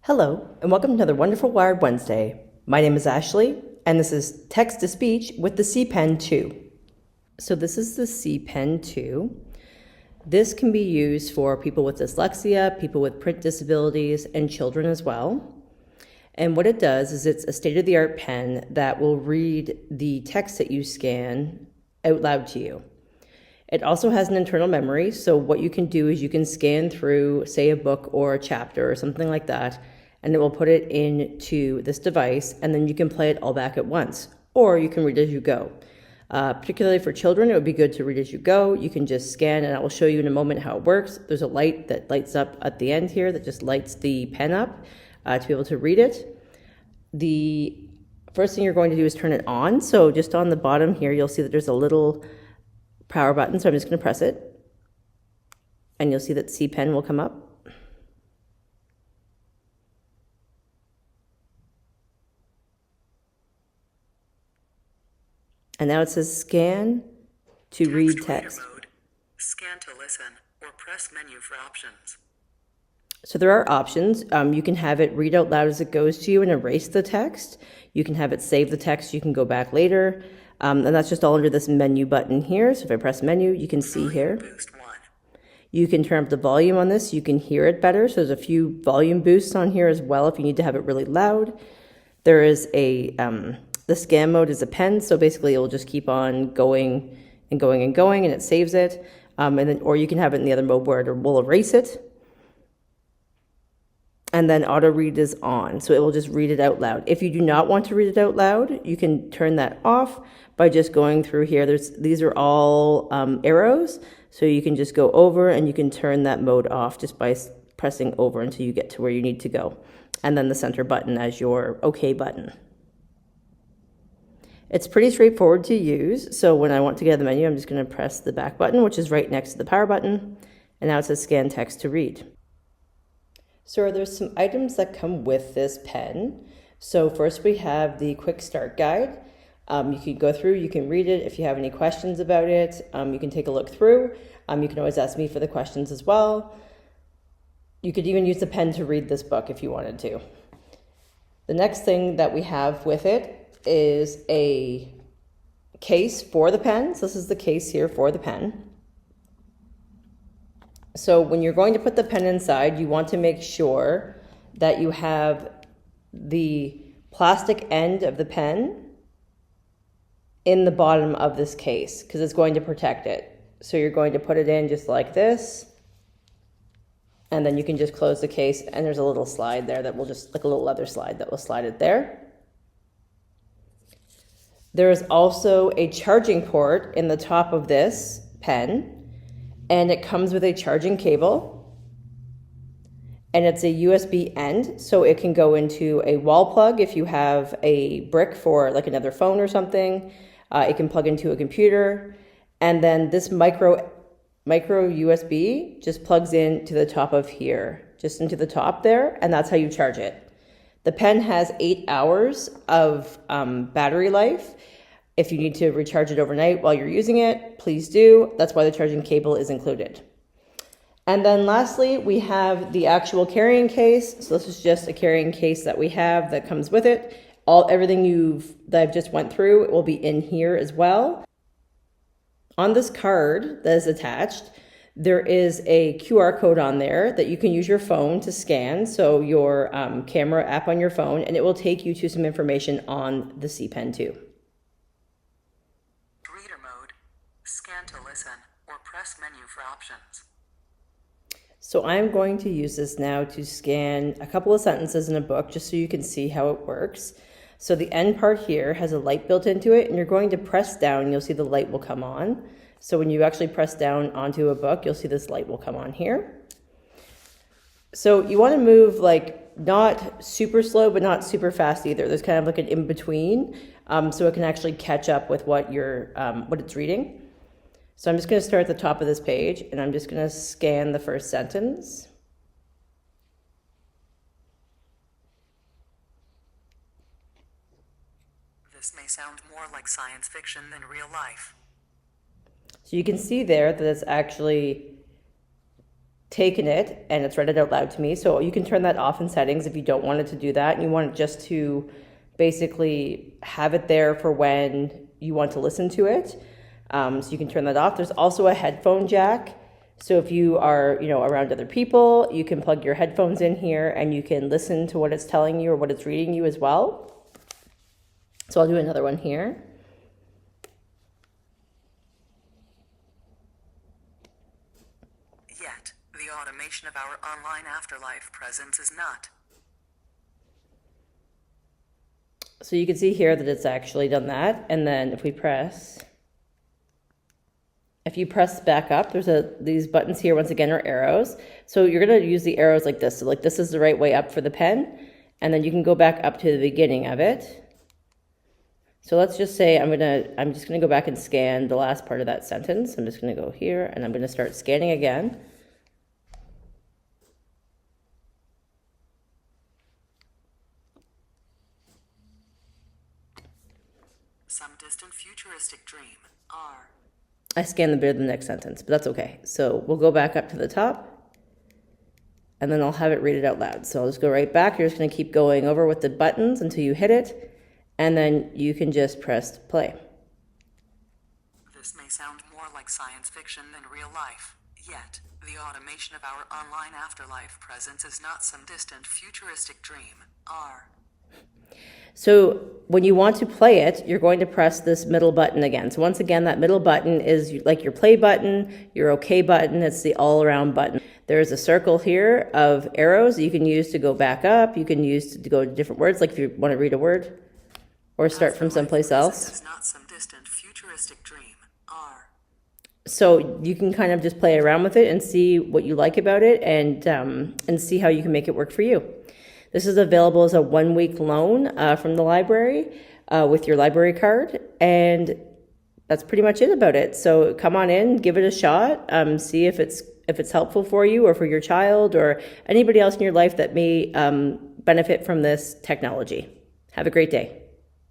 Hello, and welcome to another wonderful Wired Wednesday. My name is Ashley, and this is Text-to-Speech with the C Pen 2. So this is the C Pen 2. This can be used for people with dyslexia, people with print disabilities, and children as well. And what it does is it's a state-of-the-art pen that will read the text that you scan out loud to you. It also has an internal memory, so what you can do is you can scan through, say, a book or a chapter or something like that, and it will put it into this device, and then you can play it all back at once, or you can read as you go. Particularly for children, it would be good to read as you go. You can just scan, and I will show you in a moment how it works. There's a light that lights up at the end here that just lights the pen up to be able to read it. The first thing you're going to do is turn it on. So just on the bottom here, you'll see that there's a little power button, so I'm just going to press it, and you'll see that C Pen will come up. And now it says scan to read text. Mode, scan to listen, or press menu for options. So there are options. You can have it read out loud as it goes to you and erase the text. You can have it save the text. You can go back later. And that's just all under this menu button here. So if I press menu, you can see here. Boost 1. You can turn up the volume on this. You can hear it better. So there's a few volume boosts on here as well if you need to have it really loud. There is a, the scan mode is a pen. So basically it will just keep on going and going and going, and it saves it. And then, or you can have it in the other mode where it will erase it. And then auto read is on, so it will just read it out loud. If you do not want to read it out loud, you can turn that off by just going through here. These are all arrows, so you can just go over and you can turn that mode off just by pressing over until you get to where you need to go. And then the center button as your OK button. It's pretty straightforward to use, so when I want to get out of the menu, I'm just going to press the back button, which is right next to the power button, and now it says scan text to read. So there's some items that come with this pen. So first we have the quick start guide. You can go through, you can read it. If you have any questions about it, you can take a look through. You can always ask me for the questions as well. You could even use the pen to read this book if you wanted to. The next thing that we have with it is a case for the pen. So this is the case here for the pen. So when you're going to put the pen inside, you want to make sure that you have the plastic end of the pen in the bottom of this case because it's going to protect it. So you're going to put it in just like this, and then you can just close the case, and there's a little slide there that will just, like a little leather slide that will slide it there. There is also a charging port in the top of this pen, and it comes with a charging cable, and it's a USB end, so it can go into a wall plug if you have a brick for like another phone or something. It can plug into a computer, and then this micro USB just plugs in to the top of here, just into the top there, and that's how you charge it. The pen has 8 hours of battery life. If you need to recharge it overnight while you're using it, please do. That's why the charging cable is included. And then lastly, we have the actual carrying case. So this is just a carrying case that we have that comes with it. Everything that I've just went through, it will be in here as well. On this card that is attached, there is a QR code on there that you can use your phone to scan. So your camera app on your phone, and it will take you to some information on the C Pen 2. Scan to listen, or press menu for options. So I'm going to use this now to scan a couple of sentences in a book just so you can see how it works. So the end part here has a light built into it, and you're going to press down and you'll see the light will come on. So when you actually press down onto a book, you'll see this light will come on here. So you want to move like not super slow, but not super fast either. There's kind of like an in-between, so it can actually catch up with what it's reading. So I'm just going to start at the top of this page, and I'm just going to scan the first sentence. This may sound more like science fiction than real life. So you can see there that it's actually taken it and it's read it out loud to me. So you can turn that off in settings if you don't want it to do that and you want it just to basically have it there for when you want to listen to it. So you can turn that off. There's also a headphone jack. So if you are, around other people, you can plug your headphones in here and you can listen to what it's telling you or what it's reading you as well. So I'll do another one here. Yet, the automation of our online afterlife presence is not. So you can see here that it's actually done that. And then if you press back up, there's these buttons here, once again, are arrows. So you're going to use the arrows like this. So like this is the right way up for the pen. And then you can go back up to the beginning of it. So let's just say I'm just going to go back and scan the last part of that sentence. I'm just going to go here and I'm going to start scanning again. Some distant futuristic dream. R. I scanned the bit of the next sentence, but that's okay. So we'll go back up to the top and then I'll have it read it out loud. So I'll just go right back. You're just going to keep going over with the buttons until you hit it. And then you can just press play. This may sound more like science fiction than real life. Yet, the automation of our online afterlife presence is not some distant futuristic dream. R. So when you want to play it, you're going to press this middle button again. So once again, that middle button is like your play button, your OK button. It's the all-around button. There's a circle here of arrows that you can use to go back up. You can use to go to different words, like if you want to read a word or start from someplace else. Is not some distant futuristic dream. R. So you can kind of just play around with it and see what you like about it and see how you can make it work for you. This is available as a 1-week loan from the library with your library card. And that's pretty much it about it. So come on in, give it a shot, see if it's helpful for you or for your child or anybody else in your life that may benefit from this technology. Have a great day.